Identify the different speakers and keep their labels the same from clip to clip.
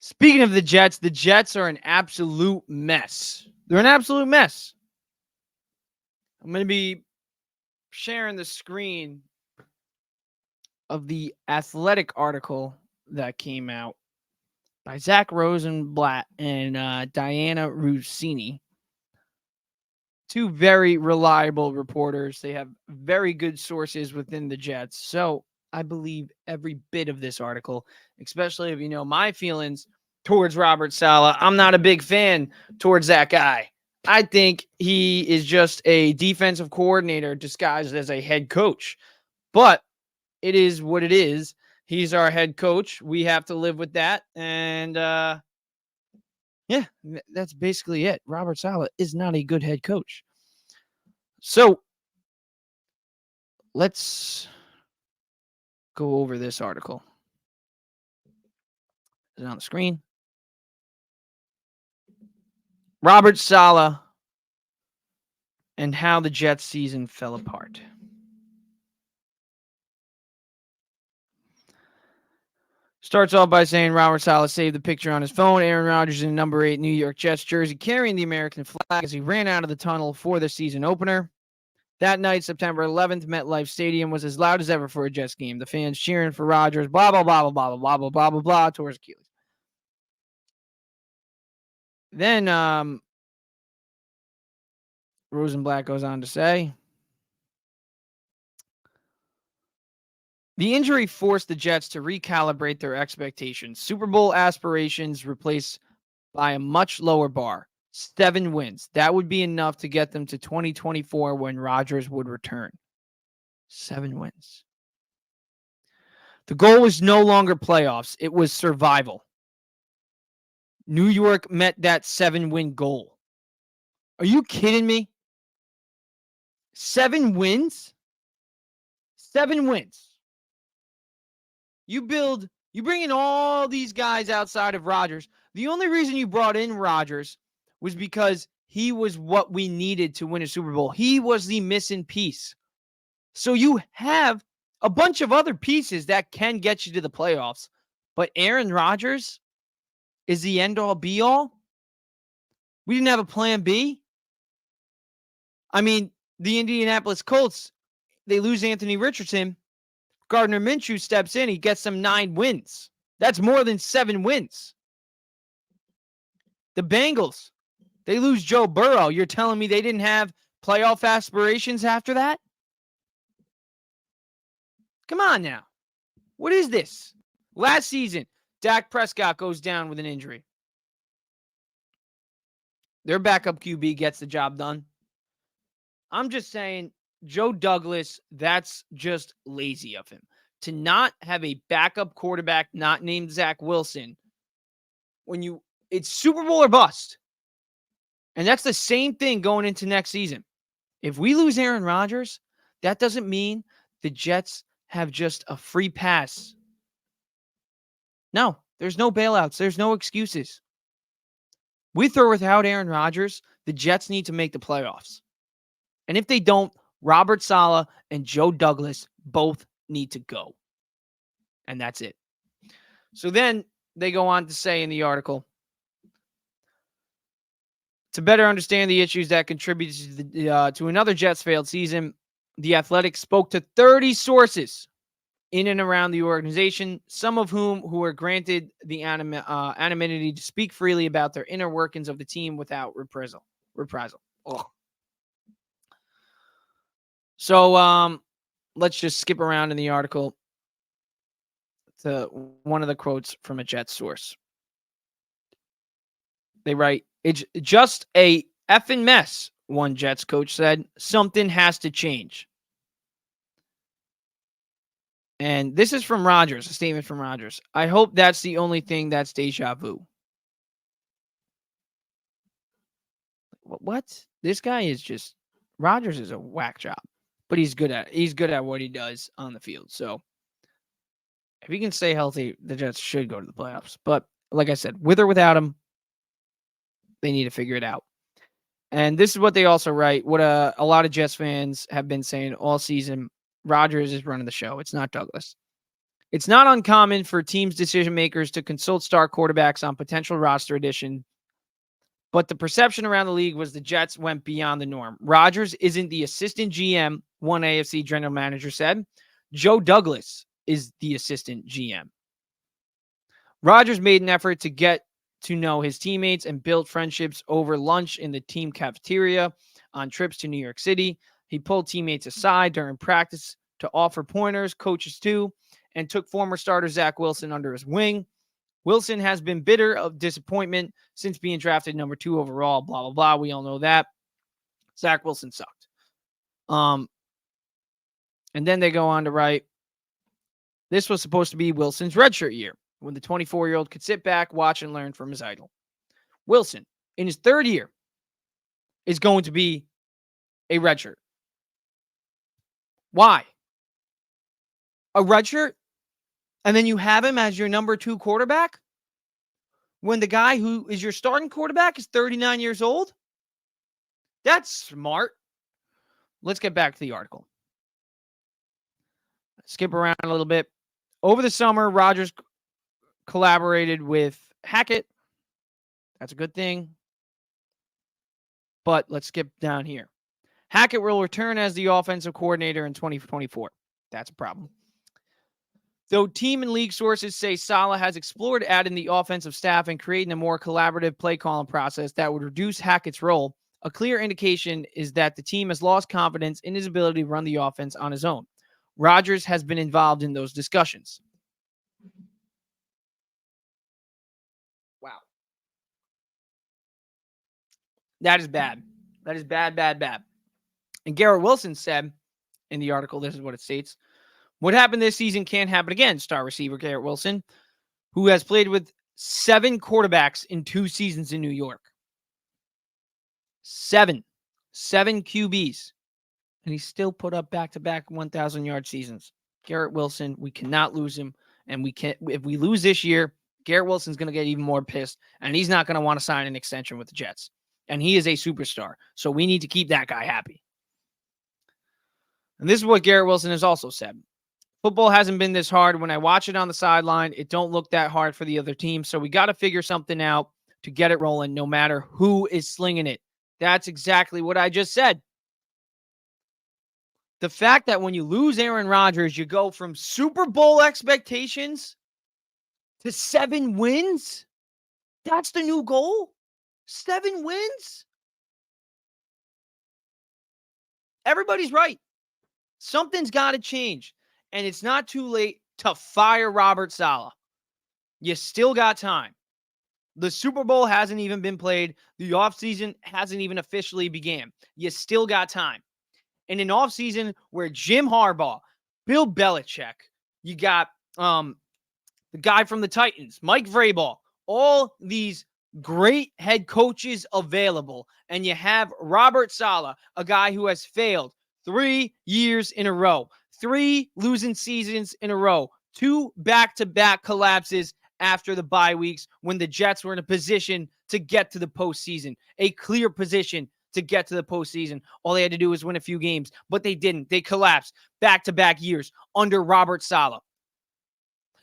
Speaker 1: Speaking of the Jets are an absolute mess. They're an absolute mess. I'm going to be sharing the screen of the Athletic article that came out by Zach Rosenblatt and Diana Rossini. Two very reliable reporters. They have very good sources within the Jets. So I believe every bit of this article, especially if you know my feelings towards Robert Saleh. I'm not a big fan towards that guy. I think he is just a defensive coordinator disguised as a head coach. But it is what it is. He's our head coach. We have to live with that. And yeah, that's basically it. Robert Saleh is not a good head coach. So let's go over this article. Is it on the screen? Robert Saleh and how the Jets season fell apart. Starts off by saying Robert Saleh saved the picture on his phone. Aaron Rodgers in number 8 New York Jets jersey carrying the American flag as he ran out of the tunnel for the season opener. That night, September 11th, MetLife Stadium was as loud as ever for a Jets game. The fans cheering for Rodgers, blah, blah, blah, blah, blah, blah, blah, blah, blah, blah, towards Achilles. Then Rosenblatt goes on to say, the injury forced the Jets to recalibrate their expectations. Super Bowl aspirations replaced by a much lower bar. 7 wins. That would be enough to get them to 2024 when Rodgers would return. 7 wins. The goal was no longer playoffs. It was survival. New York met that 7-win goal. Are you kidding me? 7 wins? 7 wins. You bring in all these guys outside of Rodgers. The only reason you brought in Rodgers was because he was what we needed to win a Super Bowl. He was the missing piece. So you have a bunch of other pieces that can get you to the playoffs. But Aaron Rodgers is the end-all, be-all? We didn't have a plan B? I mean, the Indianapolis Colts, they lose Anthony Richardson. Gardner Minshew steps in. He gets them 9 wins. That's more than 7 wins. The Bengals, they lose Joe Burrow. You're telling me they didn't have playoff aspirations after that? Come on now. What is this? Last season, Dak Prescott goes down with an injury. Their backup QB gets the job done. I'm just saying, Joe Douglas, that's just lazy of him. To not have a backup quarterback not named Zach Wilson when it's Super Bowl or bust. And that's the same thing going into next season. If we lose Aaron Rodgers, that doesn't mean the Jets have just a free pass. No, there's no bailouts. There's no excuses. With or without Aaron Rodgers, the Jets need to make the playoffs. And if they don't, Robert Saleh and Joe Douglas both need to go. And that's it. So then they go on to say in the article, to better understand the issues that contributed to another Jets failed season, the Athletic spoke to 30 sources in and around the organization, some of whom were granted the anonymity to speak freely about their inner workings of the team without reprisal. Ugh. So let's just skip around in the article to one of the quotes from a Jets source. They write, "It's just a effing mess," one Jets coach said. "Something has to change." And this is from Rodgers, a statement from Rodgers. "I hope that's the only thing that's deja vu." What? This guy is just, Rodgers is a whack job, but he's good at what he does on the field. So if he can stay healthy, the Jets should go to the playoffs. But like I said, with or without him, they need to figure it out. And this is what they also write. What a lot of Jets fans have been saying all season: Rodgers is running the show. It's not Douglas. It's not uncommon for teams' decision makers to consult star quarterbacks on potential roster addition, but the perception around the league was the Jets went beyond the norm. Rodgers isn't the assistant GM, one AFC general manager said. Joe Douglas is the assistant GM. Rodgers made an effort to get to know his teammates and build friendships over lunch in the team cafeteria, on trips to New York City. He pulled teammates aside during practice to offer pointers, coaches too, and took former starter Zach Wilson under his wing. Wilson has been bitter of disappointment since being drafted number 2 overall, blah, blah, blah. We all know that. Zach Wilson sucked. And then they go on to write, this was supposed to be Wilson's redshirt year, when the 24-year-old could sit back, watch, and learn from his idol. Wilson, in his third year, is going to be a redshirt. Why? A redshirt? And then you have him as your number 2 quarterback? When the guy who is your starting quarterback is 39 years old? That's smart. Let's get back to the article. Skip around a little bit. Over the summer, Rodgers collaborated with Hackett. That's a good thing. But let's skip down here. Hackett will return as the offensive coordinator in 2024. That's a problem. Though team and league sources say Saleh has explored adding the offensive staff and creating a more collaborative play calling process that would reduce Hackett's role, a clear indication is that the team has lost confidence in his ability to run the offense on his own. Rodgers has been involved in those discussions. Wow. That is bad. That is bad, bad, bad. And Garrett Wilson said in the article, this is what it states. What happened this season can't happen again, star receiver Garrett Wilson, who has played with 7 quarterbacks in 2 seasons in New York. 7 QBs. And he still put up back-to-back 1,000-yard seasons. Garrett Wilson, we cannot lose him. And we can't. If we lose this year, Garrett Wilson's going to get even more pissed. And he's not going to want to sign an extension with the Jets. And he is a superstar. So we need to keep that guy happy. And this is what Garrett Wilson has also said. Football hasn't been this hard. When I watch it on the sideline, it don't look that hard for the other team. So we got to figure something out to get it rolling, no matter who is slinging it. That's exactly what I just said. The fact that when you lose Aaron Rodgers, you go from Super Bowl expectations to 7 wins. That's the new goal. 7 wins. Everybody's right. Something's got to change. And it's not too late to fire Robert Saleh. You still got time. The Super Bowl hasn't even been played. The offseason hasn't even officially began. You still got time. In an offseason where Jim Harbaugh, Bill Belichick, you got the guy from the Titans, Mike Vrabel, all these great head coaches available, and you have Robert Saleh, a guy who has failed 3 years in a row, 3 losing seasons in a row, 2 back-to-back collapses after the bye weeks when the Jets were in a position to get to the postseason, a clear position to get to the postseason. All they had to do was win a few games, but they didn't. They collapsed back-to-back years under Robert Saleh.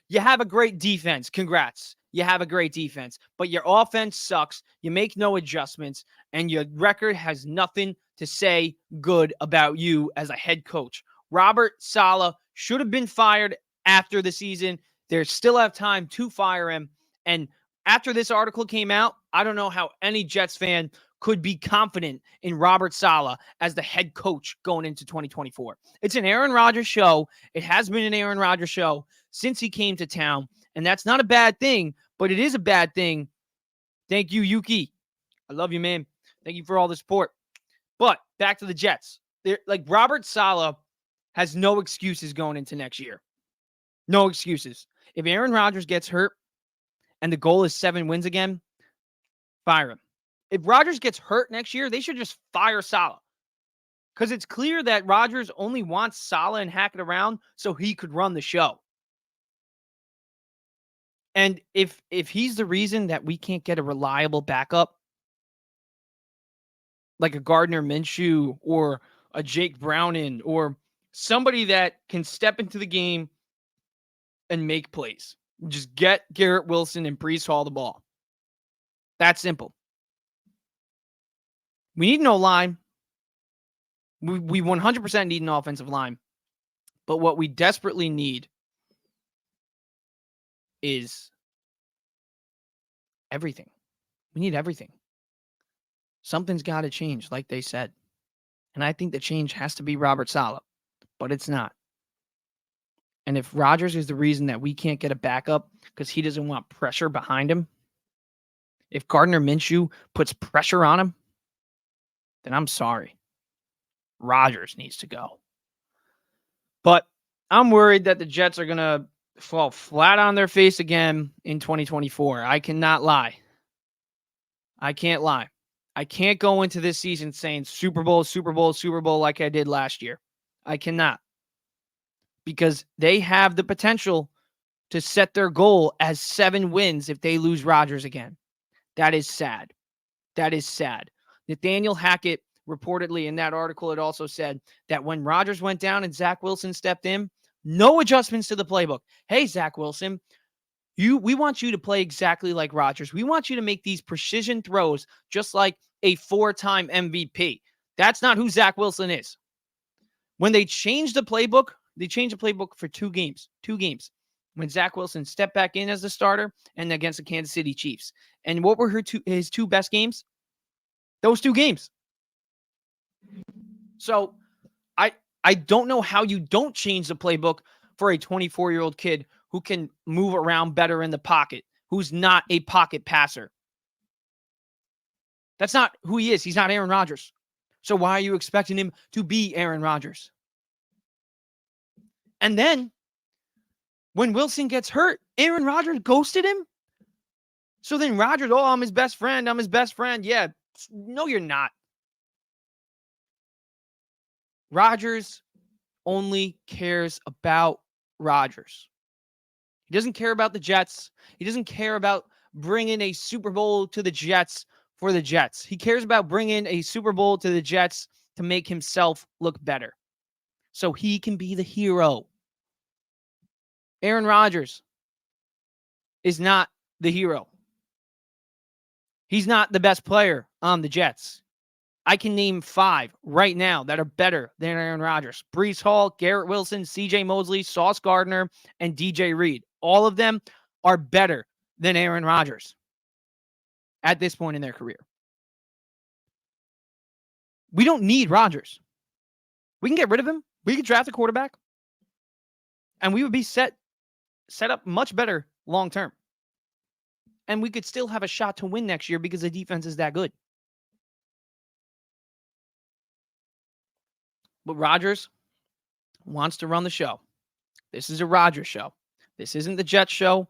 Speaker 1: You have a great defense. Congrats. You have a great defense, but your offense sucks. You make no adjustments, and your record has nothing to say good about you as a head coach. Robert Saleh should have been fired after the season. They still have time to fire him. And after this article came out, I don't know how any Jets fan could be confident in Robert Saleh as the head coach going into 2024. It's an Aaron Rodgers show. It has been an Aaron Rodgers show since he came to town. And that's not a bad thing, but it is a bad thing. Thank you, Yuki. I love you, man. Thank you for all the support. But back to the Jets. Robert Saleh has no excuses going into next year. No excuses. If Aaron Rodgers gets hurt and the goal is 7 wins again, fire him. If Rodgers gets hurt next year, they should just fire Saleh. Because it's clear that Rodgers only wants Saleh and Hackett around so he could run the show. And if he's the reason that we can't get a reliable backup, like a Gardner Minshew or a Jake Browning or somebody that can step into the game and make plays. Just get Garrett Wilson and Breece Hall the ball. That's simple. We need no line. We 100% need an offensive line. But what we desperately need is everything. We need everything. Something's got to change, like they said. And I think the change has to be Robert Saleh, but it's not. And if Rodgers is the reason that we can't get a backup because he doesn't want pressure behind him, if Gardner Minshew puts pressure on him, then I'm sorry. Rodgers needs to go. But I'm worried that the Jets are going to fall flat on their face again in 2024. I cannot lie. I can't lie. I can't go into this season saying Super Bowl, Super Bowl, Super Bowl like I did last year. I cannot. Because they have the potential to set their goal as 7 wins if they lose Rodgers again. That is sad. That is sad. Nathaniel Hackett reportedly in that article, it also said that when Rodgers went down and Zach Wilson stepped in, no adjustments to the playbook. Hey, Zach Wilson, we want you to play exactly like Rodgers. We want you to make these precision throws just like a 4-time MVP. That's not who Zach Wilson is. When they changed the playbook, they changed the playbook for 2 games. 2 games. When Zach Wilson stepped back in as the starter and against the Kansas City Chiefs. And what were his 2 best games? Those 2 games. So I don't know how you don't change the playbook for a 24-year-old kid who can move around better in the pocket, who's not a pocket passer. That's not who he is. He's not Aaron Rodgers. So why are you expecting him to be Aaron Rodgers? And then when Wilson gets hurt, Aaron Rodgers ghosted him. So then Rodgers, oh, I'm his best friend. I'm his best friend. Yeah. No, you're not. Rodgers only cares about Rodgers. He doesn't care about the Jets. He doesn't care about bringing a Super Bowl to the Jets for the Jets. He cares about bringing a Super Bowl to the Jets to make himself look better so he can be the hero. Aaron Rodgers is not the hero. He's not the best player on the Jets. I can name 5 right now that are better than Aaron Rodgers. Breece Hall, Garrett Wilson, CJ Mosley, Sauce Gardner, and DJ Reed. All of them are better than Aaron Rodgers at this point in their career. We don't need Rodgers. We can get rid of him. We can draft a quarterback. And we would be set up much better long term. And we could still have a shot to win next year because the defense is that good. But Rodgers wants to run the show. This is a Rodgers show. This isn't the Jets show.